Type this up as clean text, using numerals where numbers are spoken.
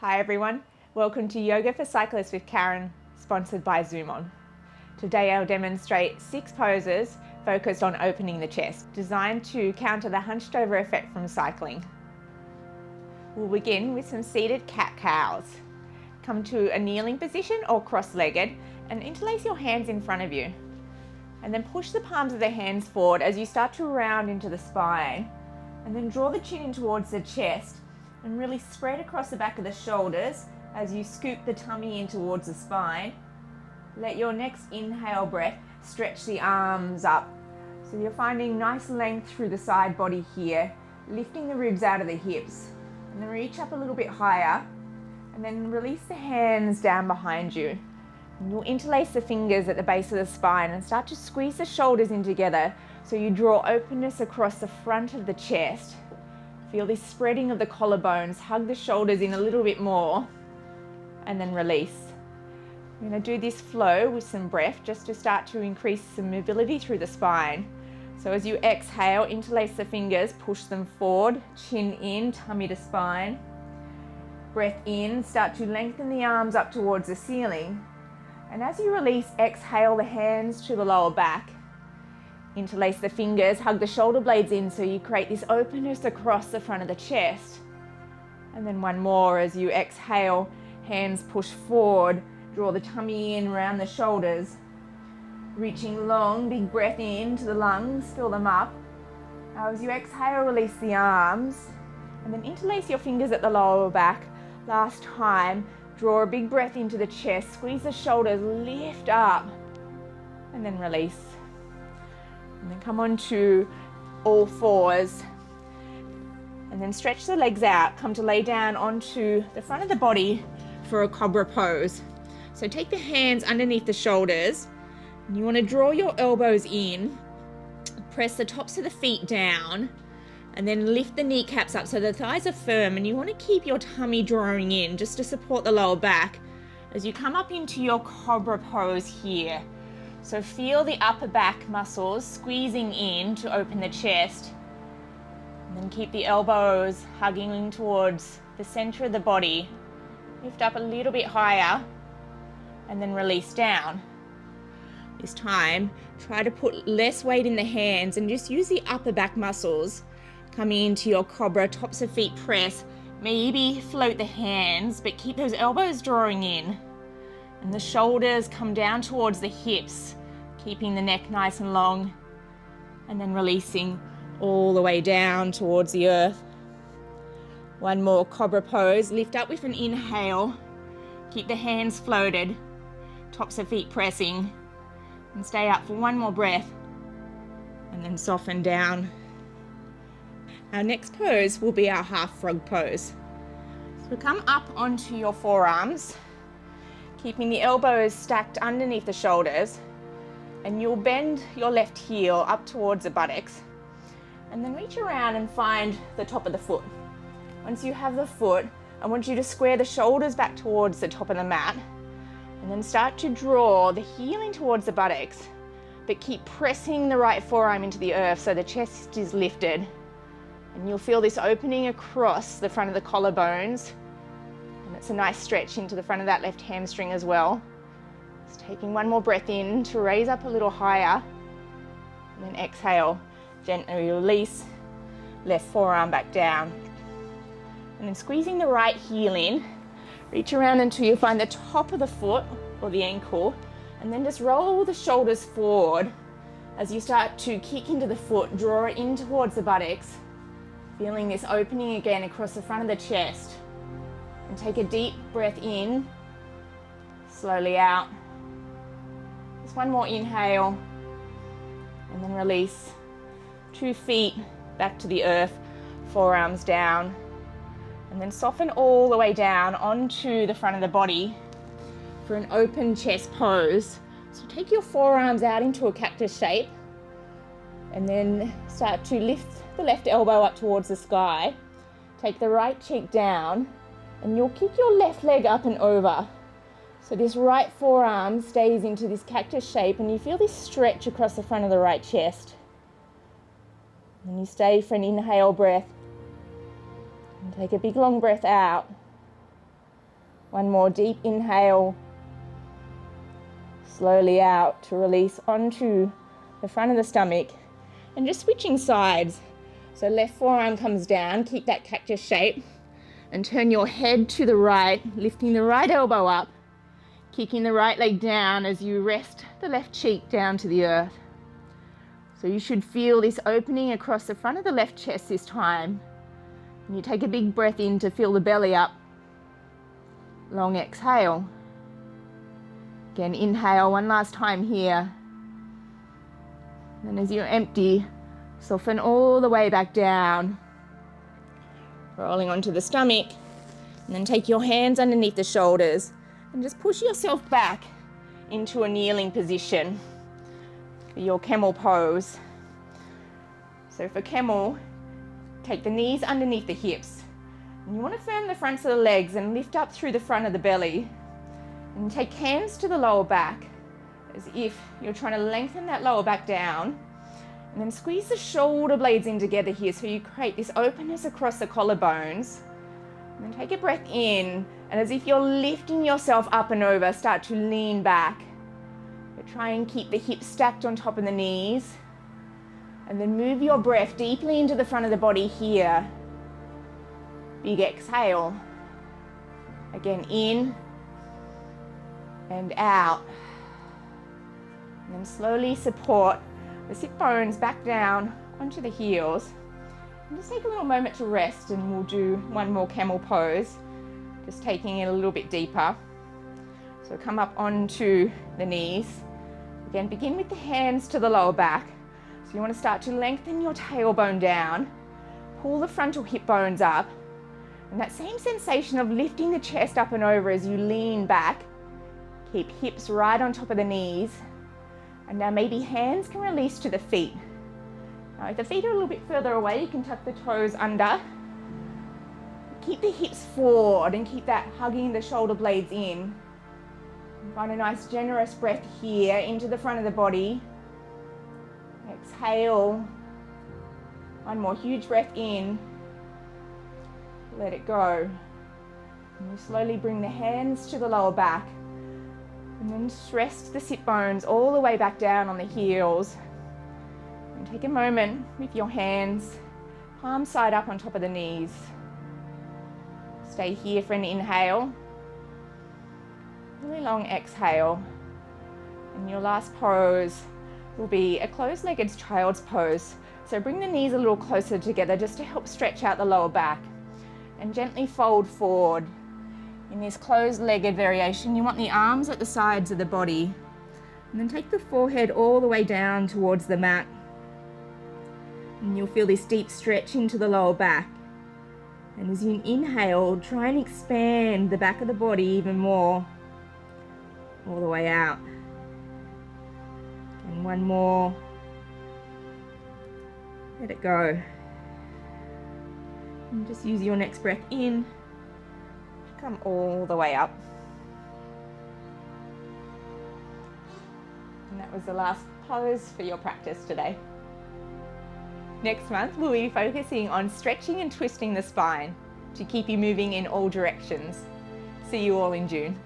Hi everyone, welcome to Yoga for Cyclists with Karen, sponsored by Soomom. Today I'll demonstrate 6 poses focused on opening the chest, designed to counter the hunched over effect from cycling. We'll begin with some seated cat-cows. Come to a kneeling position or cross-legged and interlace your hands in front of you. And then push the palms of the hands forward as you start to round into the spine. And then draw the chin in towards the chest and really spread across the back of the shoulders as you scoop the tummy in towards the spine. Let your next inhale breath stretch the arms up. So you're finding nice length through the side body here, lifting the ribs out of the hips. And then reach up a little bit higher and then release the hands down behind you. And you'll interlace the fingers at the base of the spine and start to squeeze the shoulders in together so you draw openness across the front of the chest. Feel this spreading of the collarbones, hug the shoulders in a little bit more, and then release. We're going to do this flow with some breath just to start to increase some mobility through the spine. So as you exhale, interlace the fingers, push them forward, chin in, tummy to spine. Breath in, start to lengthen the arms up towards the ceiling. And as you release, exhale the hands to the lower back. Interlace the fingers, hug the shoulder blades in so you create this openness across the front of the chest. And then one more as you exhale, hands push forward, draw the tummy in around the shoulders. Reaching long, big breath in to the lungs, fill them up. Now as you exhale, release the arms. And then interlace your fingers at the lower back. Last time, draw a big breath into the chest, squeeze the shoulders, lift up, and then release. And then come on to all fours. And then stretch the legs out. Come to lay down onto the front of the body for a Cobra Pose. So take the hands underneath the shoulders. And you want to draw your elbows in. Press the tops of the feet down. And then lift the kneecaps up so the thighs are firm. And you want to keep your tummy drawing in just to support the lower back as you come up into your Cobra Pose here. So feel the upper back muscles squeezing in to open the chest. And then keep the elbows hugging towards the center of the body. Lift up a little bit higher and then release down. This time, try to put less weight in the hands and just use the upper back muscles. Coming into your Cobra, tops of feet press. Maybe float the hands, but keep those elbows drawing in. And the shoulders come down towards the hips, keeping the neck nice and long, and then releasing all the way down towards the earth. One more Cobra Pose. Lift up with an inhale. Keep the hands floated, tops of feet pressing, and stay up for one more breath, and then soften down. Our next pose will be our half frog pose. So come up onto your forearms, keeping the elbows stacked underneath the shoulders, and you'll bend your left heel up towards the buttocks and then reach around and find the top of the foot. Once you have the foot, I want you to square the shoulders back towards the top of the mat and then start to draw the heel in towards the buttocks, but keep pressing the right forearm into the earth so the chest is lifted. And you'll feel this opening across the front of the collarbones. And it's a nice stretch into the front of that left hamstring as well. Just taking one more breath in to raise up a little higher. And then exhale, gently release, left forearm back down. And then squeezing the right heel in, reach around until you find the top of the foot or the ankle. And then just roll the shoulders forward as you start to kick into the foot, draw it in towards the buttocks. Feeling this opening again across the front of the chest. And take a deep breath in, slowly out. Just one more inhale, and then release. 2 feet back to the earth, forearms down. And then soften all the way down onto the front of the body for an open chest pose. So take your forearms out into a cactus shape, and then start to lift the left elbow up towards the sky. Take the right cheek down, and you'll kick your left leg up and over. So this right forearm stays into this cactus shape, and you feel this stretch across the front of the right chest. And you stay for an inhale breath. And take a big long breath out. One more deep inhale. Slowly out to release onto the front of the stomach. And just switching sides. So left forearm comes down, keep that cactus shape. And turn your head to the right, lifting the right elbow up. Kicking the right leg down as you rest the left cheek down to the earth. So you should feel this opening across the front of the left chest this time. And you take a big breath in to fill the belly up. Long exhale. Again, inhale one last time here. And as you empty, soften all the way back down. Rolling onto the stomach. And then take your hands underneath the shoulders and just push yourself back into a kneeling position for your camel pose. So for camel, take the knees underneath the hips. And you want to firm the fronts of the legs and lift up through the front of the belly. And take hands to the lower back as if you're trying to lengthen that lower back down. And then squeeze the shoulder blades in together here so you create this openness across the collarbones. And then take a breath in, and as if you're lifting yourself up and over, start to lean back. But try and keep the hips stacked on top of the knees. And then move your breath deeply into the front of the body here. Big exhale. Again, in and out. And then slowly support the sit bones back down onto the heels. And just take a little moment to rest, and we'll do one more camel pose, just taking it a little bit deeper. So come up onto the knees. Again, begin with the hands to the lower back. So you want to start to lengthen your tailbone down, pull the frontal hip bones up, and that same sensation of lifting the chest up and over as you lean back. Keep hips right on top of the knees. And now maybe hands can release to the feet. Now if the feet are a little bit further away, you can tuck the toes under. Keep the hips forward and keep that hugging the shoulder blades in. And find a nice generous breath here into the front of the body. Exhale. One more huge breath in. Let it go. And you slowly bring the hands to the lower back. And then just rest the sit bones all the way back down on the heels. And take a moment with your hands, palm side up on top of the knees. Stay here for an inhale. Really long exhale. And your last pose will be a closed-legged child's pose. So bring the knees a little closer together just to help stretch out the lower back. And gently fold forward. In this closed-legged variation, you want the arms at the sides of the body. And then take the forehead all the way down towards the mat. And you'll feel this deep stretch into the lower back. And as you inhale, try and expand the back of the body even more. All the way out. And one more. Let it go. And just use your next breath in. Come all the way up. And that was the last pose for your practice today. Next month, we'll be focusing on stretching and twisting the spine to keep you moving in all directions. See you all in June.